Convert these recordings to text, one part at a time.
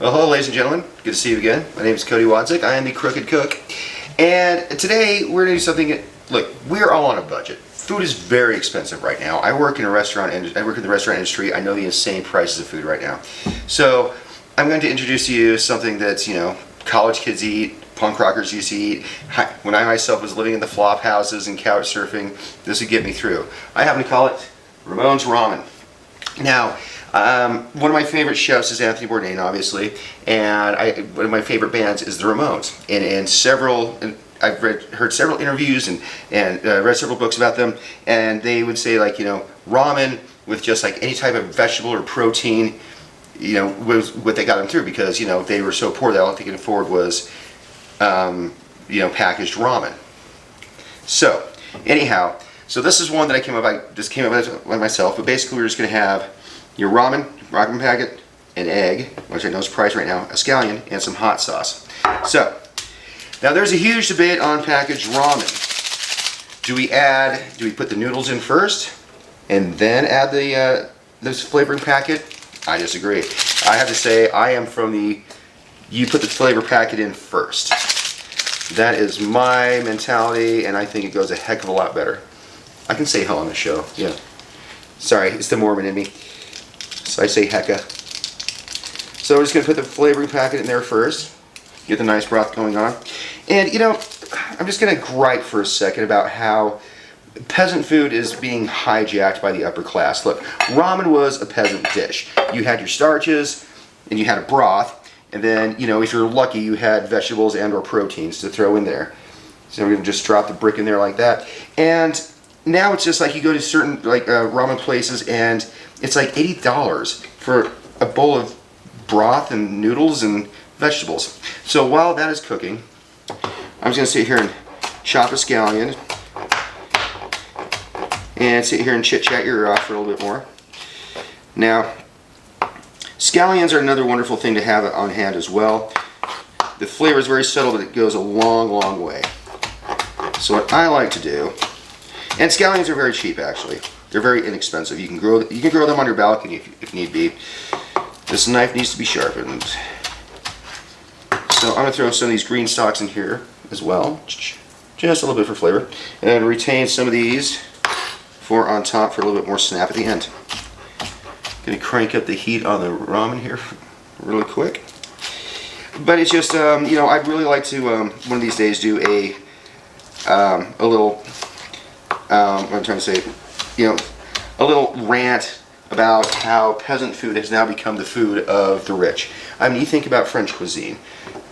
Well, hello ladies and gentlemen, good to see you again. My name is Cody Wadzik, I am the Crooked Cook, and today we're going to do something. Look, we're all on a budget. Food is very expensive right now. I work in the restaurant industry. I know the insane prices of food right now. So I'm going to introduce to you something that's, college kids eat, punk rockers used to eat. When I myself was living in the flop houses and couch surfing, this would get me through. I happen to call it Ramones Ramen. Now, one of my favorite chefs is Anthony Bourdain, obviously, and one of my favorite bands is the Ramones. And I've heard several interviews and read several books about them, and they would say, like, ramen with just like any type of vegetable or protein, was what they got them through, because they were so poor that all they could afford was packaged ramen. So anyhow, this is one that I came up with myself, but basically we're just going to have your ramen packet, an egg, which I know is priced right now, a scallion, and some hot sauce. So now there's a huge debate on packaged ramen. Do we put the noodles in first and then add this flavoring packet? I disagree. I have to say I am from you put the flavor packet in first. That is my mentality, and I think it goes a heck of a lot better. I can say hell on the show, yeah. Sorry, it's the Mormon in me. So I say hecka. So we're just going to put the flavoring packet in there first. Get the nice broth going on. And I'm just going to gripe for a second about how peasant food is being hijacked by the upper class. Look, ramen was a peasant dish. You had your starches, and you had a broth, and then, if you're lucky, you had vegetables and or proteins to throw in there. So we're going to just drop the brick in there like that. And now it's just like you go to certain ramen places, and it's like $80 for a bowl of broth and noodles and vegetables. So while that is cooking, I'm just going to sit here and chop a scallion and sit here and chit-chat your ear off for a little bit more. Now, scallions are another wonderful thing to have on hand as well. The flavor is very subtle, but it goes a long, long way. So what I like to do, and scallions are very cheap actually. They're very inexpensive. You can grow them on your balcony if need be. This knife needs to be sharpened. So I'm going to throw some of these green stalks in here as well, just a little bit for flavor, and retain some of these for on top for a little bit more snap at the end. Going to crank up the heat on the ramen here really quick. But it's just, I'd really like to one of these days do a little, what I'm trying to say, a little rant about how peasant food has now become the food of the rich. I mean, you think about French cuisine.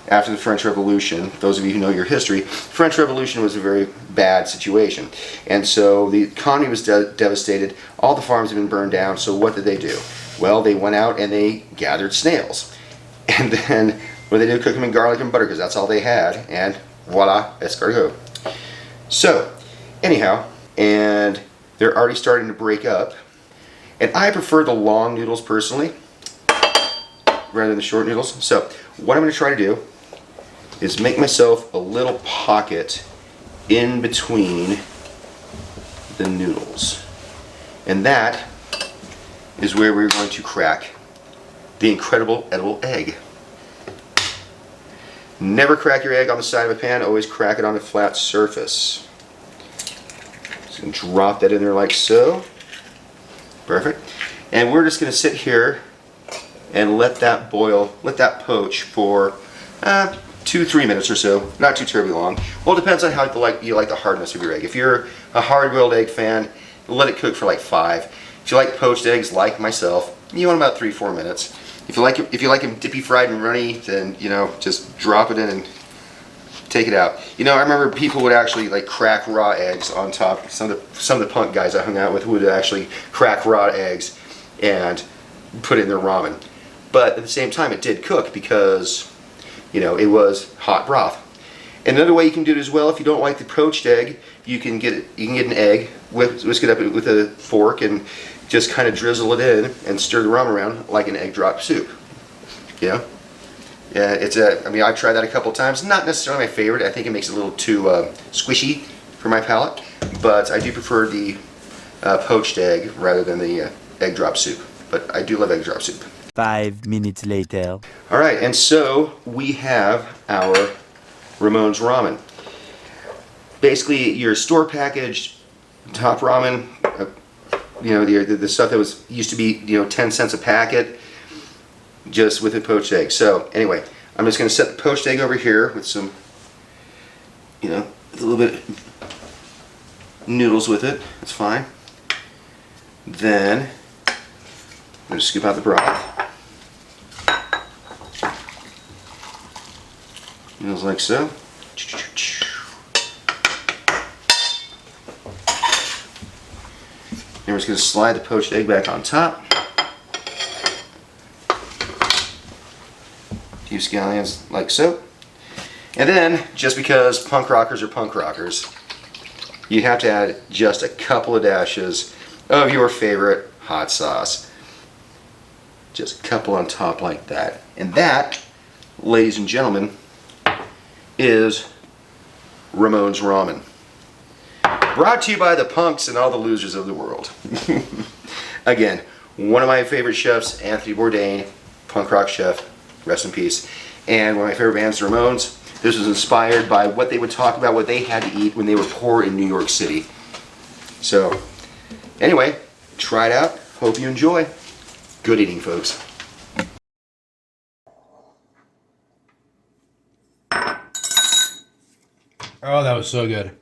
After the French Revolution, those of you who know your history, French Revolution was a very bad situation. And so the economy was devastated, all the farms had been burned down, so what did they do? Well, they went out and they gathered snails. And then what they did, cook them in garlic and butter, because that's all they had, and voila, escargot. So, anyhow, and they're already starting to break up. And I prefer the long noodles personally, rather than the short noodles. So, what I'm going to try to do is make myself a little pocket in between the noodles. And that is where we're going to crack the incredible edible egg. Never crack your egg on the side of a pan, always crack it on a flat surface. Just going to drop that in there like so. Perfect. And we're just going to sit here and let that boil, let that poach for 2-3 minutes or so, not too terribly long. Well, it depends on how you like the hardness of your egg. If you're a hard-boiled egg fan, let it cook for like 5. If you like poached eggs, like myself, you want about 3-4 minutes. If you like them dippy fried and runny, then just drop it in and take it out. I remember people would actually crack raw eggs on top. Some of the punk guys I hung out with would actually crack raw eggs and put it in their ramen. But at the same time, it did cook because, it was hot broth. And another way you can do it as well, if you don't like the poached egg, you can get an egg, whisk it up with a fork, and just kind of drizzle it in and stir the ramen around like an egg drop soup. Yeah, I've tried that a couple times. Not necessarily my favorite. I think it makes it a little too squishy for my palate. But I do prefer the poached egg rather than the egg drop soup. But I do love egg drop soup. 5 minutes later. All right, and so we have our Ramones Ramen. Basically, your store packaged top ramen, you know, the stuff that was used to be, you know, 10 cents a packet, just with a poached egg. So anyway, I'm just going to set the poached egg over here with some, you know, a little bit noodles with it. That's fine. Then I'm going to scoop out the broth. Noodles like so. And we're just going to slide the poached egg back on top. A few scallions like so. And then, just because punk rockers are punk rockers, you have to add just a couple of dashes of your favorite hot sauce. Just a couple on top like that. And that, ladies and gentlemen, is Ramones Ramen. Brought to you by the punks and all the losers of the world. Again, one of my favorite chefs, Anthony Bourdain, punk rock chef, rest in peace. And one of my favorite bands, the Ramones. This was inspired by what they would talk about, what they had to eat when they were poor in New York City. So, anyway, try it out. Hope you enjoy. Good eating, folks. Oh, that was so good.